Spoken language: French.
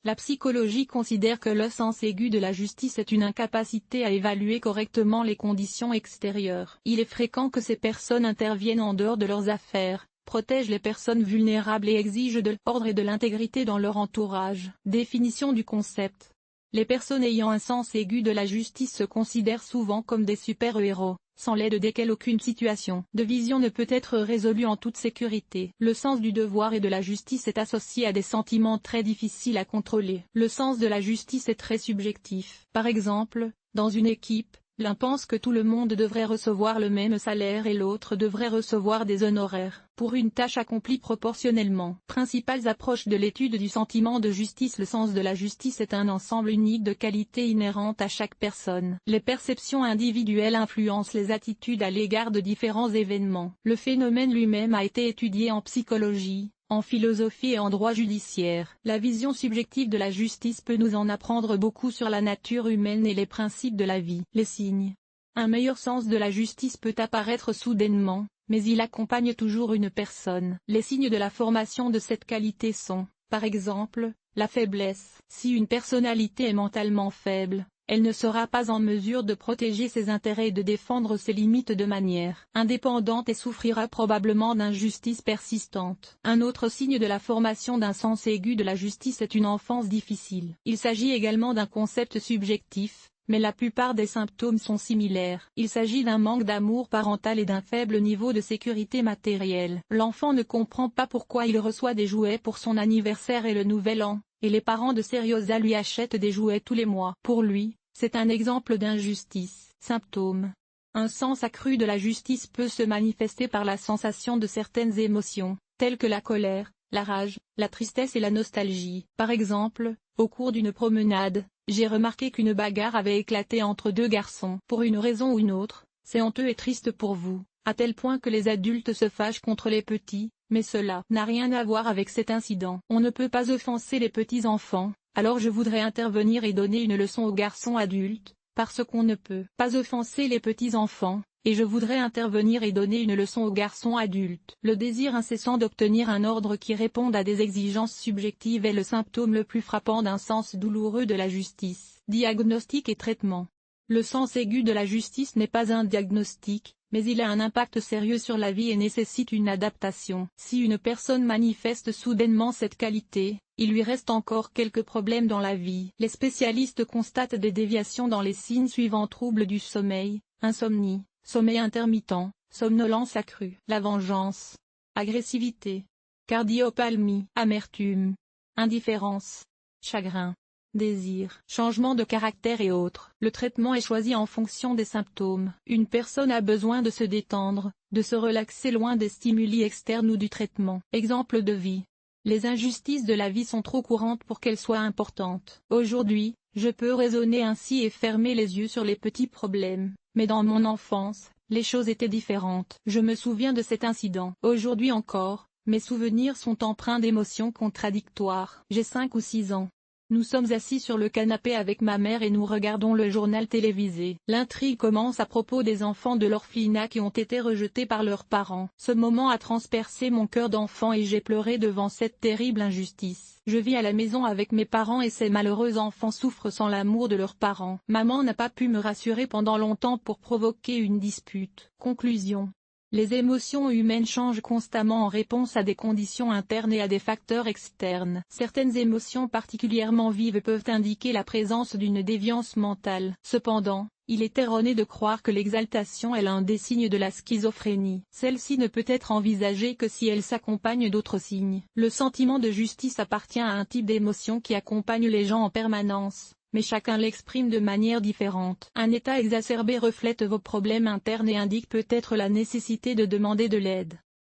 La psychologie considère que le sens aigu de la justice est une incapacité à évaluer correctement les conditions extérieures. Il est fréquent que ces personnes interviennent en dehors de leurs affaires, protègent les personnes vulnérables et exigent de l'ordre et de l'intégrité dans leur entourage. Définition du concept. Les personnes ayant un sens aigu de la justice se considèrent souvent comme des super-héros, sans l'aide desquels aucune situation de vision ne peut être résolue en toute sécurité. Le sens du devoir et de la justice est associé à des sentiments très difficiles à contrôler. Le sens de la justice est très subjectif. Par exemple, dans une équipe, l'un pense que tout le monde devrait recevoir le même salaire et l'autre devrait recevoir des honoraires pour une tâche accomplie proportionnellement. Principales approches de l'étude du sentiment de justice. Le sens de la justice est un ensemble unique de qualités inhérentes à chaque personne. Les perceptions individuelles influencent les attitudes à l'égard de différents événements. Le phénomène lui-même a été étudié en psychologie, en philosophie et en droit judiciaire. La vision subjective de la justice peut nous en apprendre beaucoup sur la nature humaine et les principes de la vie. Les signes. Un meilleur sens de la justice peut apparaître soudainement, mais il accompagne toujours une personne. Les signes de la formation de cette qualité sont, par exemple, la faiblesse. Si une personnalité est mentalement faible, elle ne sera pas en mesure de protéger ses intérêts et de défendre ses limites de manière indépendante et souffrira probablement d'injustices persistantes. Un autre signe de la formation d'un sens aigu de la justice est une enfance difficile. Il s'agit également d'un concept subjectif, mais la plupart des symptômes sont similaires. Il s'agit d'un manque d'amour parental et d'un faible niveau de sécurité matérielle. L'enfant ne comprend pas pourquoi il reçoit des jouets pour son anniversaire et le nouvel an, et les parents de Seriosa lui achètent des jouets tous les mois. Pour lui, c'est un exemple d'injustice. Symptômes. Un sens accru de la justice peut se manifester par la sensation de certaines émotions, telles que la colère, la rage, la tristesse et la nostalgie. Par exemple, au cours d'une promenade, j'ai remarqué qu'une bagarre avait éclaté entre deux garçons. Pour une raison ou une autre, c'est honteux et triste pour vous, à tel point que les adultes se fâchent contre les petits, mais cela n'a rien à voir avec cet incident. On ne peut pas offenser les petits enfants. Alors je voudrais intervenir et donner une leçon aux garçons adultes, parce qu'on ne peut pas offenser les petits-enfants, et je voudrais intervenir et donner une leçon aux garçons adultes. Le désir incessant d'obtenir un ordre qui réponde à des exigences subjectives est le symptôme le plus frappant d'un sens douloureux de la justice. Diagnostic et traitement. Le sens aigu de la justice n'est pas un diagnostic, mais il a un impact sérieux sur la vie et nécessite une adaptation. Si une personne manifeste soudainement cette qualité, il lui reste encore quelques problèmes dans la vie. Les spécialistes constatent des déviations dans les signes suivants: troubles du sommeil, insomnie, sommeil intermittent, somnolence accrue, la vengeance, agressivité, cardiopalmie, amertume, indifférence, chagrin, désir, changement de caractère et autres. Le traitement est choisi en fonction des symptômes. Une personne a besoin de se détendre, de se relaxer loin des stimuli externes ou du traitement. Exemple de vie. Les injustices de la vie sont trop courantes pour qu'elles soient importantes. Aujourd'hui, je peux raisonner ainsi et fermer les yeux sur les petits problèmes, mais dans mon enfance, les choses étaient différentes. Je me souviens de cet incident. Aujourd'hui encore, mes souvenirs sont empreints d'émotions contradictoires. J'ai 5 ou 6 ans. Nous sommes assis sur le canapé avec ma mère et nous regardons le journal télévisé. L'intrigue commence à propos des enfants de l'orphelinat qui ont été rejetés par leurs parents. Ce moment a transpercé mon cœur d'enfant et j'ai pleuré devant cette terrible injustice. Je vis à la maison avec mes parents et ces malheureux enfants souffrent sans l'amour de leurs parents. Maman n'a pas pu me rassurer pendant longtemps pour provoquer une dispute. Conclusion. Les émotions humaines changent constamment en réponse à des conditions internes et à des facteurs externes. Certaines émotions particulièrement vives peuvent indiquer la présence d'une déviance mentale. Cependant, il est erroné de croire que l'exaltation est l'un des signes de la schizophrénie. Celle-ci ne peut être envisagée que si elle s'accompagne d'autres signes. Le sentiment de justice appartient à un type d'émotion qui accompagne les gens en permanence, mais chacun l'exprime de manière différente. Un état exacerbé reflète vos problèmes internes et indique peut-être la nécessité de demander de l'aide.